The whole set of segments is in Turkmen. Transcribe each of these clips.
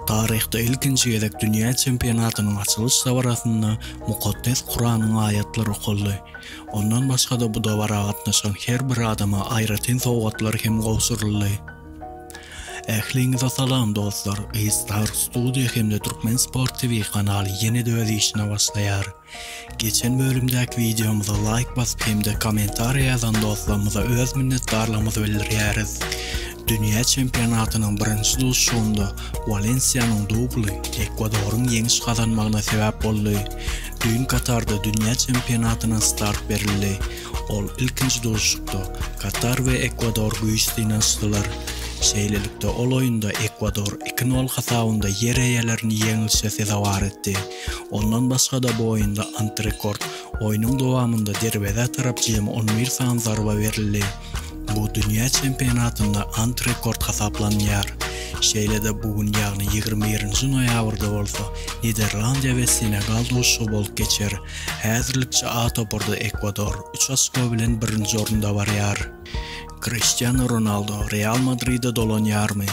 Tarihte ilkinci gezek dünya çempionatynyň açylış dabarasynda mukaddes Kur'anyň ayatları okuldy. Ondan başga da bu dabara gatnaşan her bir adama aýratyn sowgatlar hem gowşuruldy. Ähliňize salam dostlar. Star Studio hem de Türkmen Sport TV kanaly ýene-de öz işine başlaýar. Geçen bölümdäki videomuza like basyp hem de kommentary ýazan dostlarymyza öz minnetdarlygymyzy bildirýäris. Dünya çempionatynyň birinji duşunda Valencia'nın dubly Ekwadoryň ýeňiş kazanmagyna sebäp boldy. Dün Katarda dünya çempionatyna start berildi. Ol ilkinji duşukda Katar we Ekwador güýçli açdylar. Şeýlelikde ol oýunda Ekwador 2-0 hasabynda ýer eýelerini ýeňilşe sezawar etdi. Ondan başga da bu oýunda antrekord oýnyň dowamında derbede tarapjyma 11 san zarba berildi. Bu dünya çempionatında antrekord hasaplanýar. Şeýle-de bugün ýagny 21-nji noýabrda bolsa Niderlandiýa we Senegal duşu bolup geçer. Häzirlikçe A toporda Ekwador 3 açko bilen birinji orunda barýar. Cristiano Ronaldo Real Madrid'de dolanýarmy?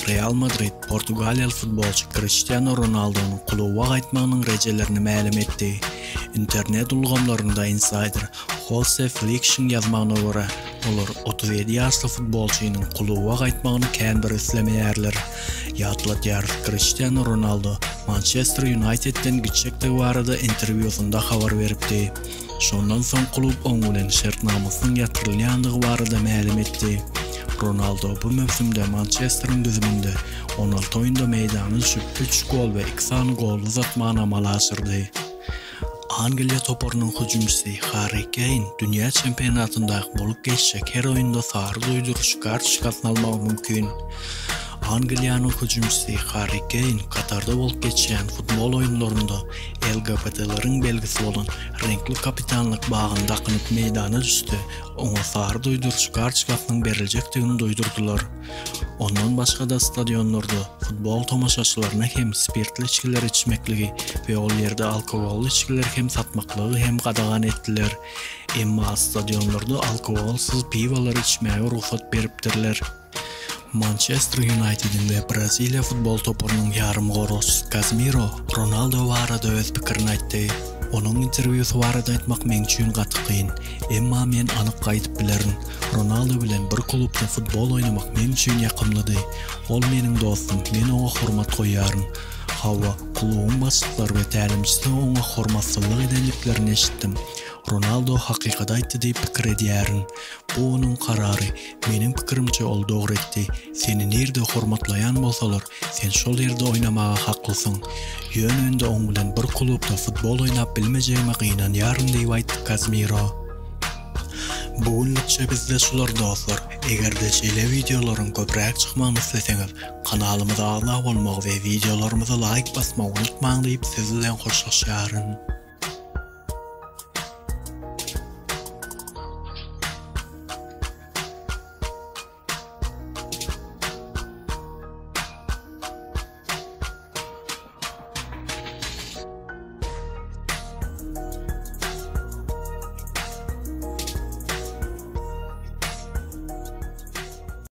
Real Madrid Portugaliýaly futbolçy Cristiano Ronaldo'nun kluba gaýtmagynyň rejelerini ma'lum etdi. İnternet ulgamlarynda insider Jose Felix'in ýazmagyna görä, olar 37 ýaşly futbolçynyň kluba gaýtmagyny kän bir islemeýärler. Ýatlatýar Cristiano Ronaldo Manchester United'den gitjekdigi barada interwýusynda habar beripdi. Şondan soň klub oň bilen şertnamasyň ýatyrylýandygy barada ma'lum etdi. Ronaldo bu mövsümde Manchester'ın düzümünde 16 oyunda meydana düşüp 3 gol ve 2 san gol uzatmagyna amal aşyrdy. Angliýa toporunun hüjümçisi Harry Kane dünya çempionatyndaky bolup geçjek her oýunda sarı doýduruş karşysyna almagy mümkin. Angliýanyň hüjümçisi Harry Kane Katarda bolup geçýän futbol oýunlarynda LGBT'leriň belgisi bolan renkli kapitanlyk bagynda akynıp meydana düşdi. Oňa sarı doýduruş karşysyna berilejekdigini doýdurdular. Ondan başga da stadionlarda futbol tomaşaçylaryna hem spirtli içkiler içmekligi we ol ýerde alkoholly içkiler hem satmaklygy hem gadagan etdiler. Emma stadionlarda alkoholsuz piwalar içmäge ruhsat beripdirler. Manchester United'in ve Braziliya futbol topunyň ýarym goroşçysy Casemiro Ronaldo barada öz pikirini aýtdy. Onun interwýusy barada aýtmak men üçin gaty kyn. Emma men anyk gaýdyp bilerin. Ronaldo bilen bir klubda futbol oynamak men üçin ýakymlydy. Ol meniň dostum, men oňa hormat goýarym. Hawa klubun başlyklary we tälimçisi oňa hormatsyzlyk edenliklerini eşitdim. Ronaldo hakykata aýtdy diýip pikir edýärin. Bu onuň karary. Meniň pikirimçe ol dogry etdi. Seni nerede hormatlayan bolsalar, sen şol ýerde oýnamaga haklysyň. Ýönünde oň bilen bir klubda futbol oýnap bilmejegime gynanýarym diýip aýtdy Casemiro. Bugünlükçe bizde şular dostlar. Egerde şeýle videolaryň köpräk çykmagyny isleseňiz, kanalymyza abone bolmagy we videolarymyza like basmagy unutmaň diýip sizi bilen hoşlaşýaryn.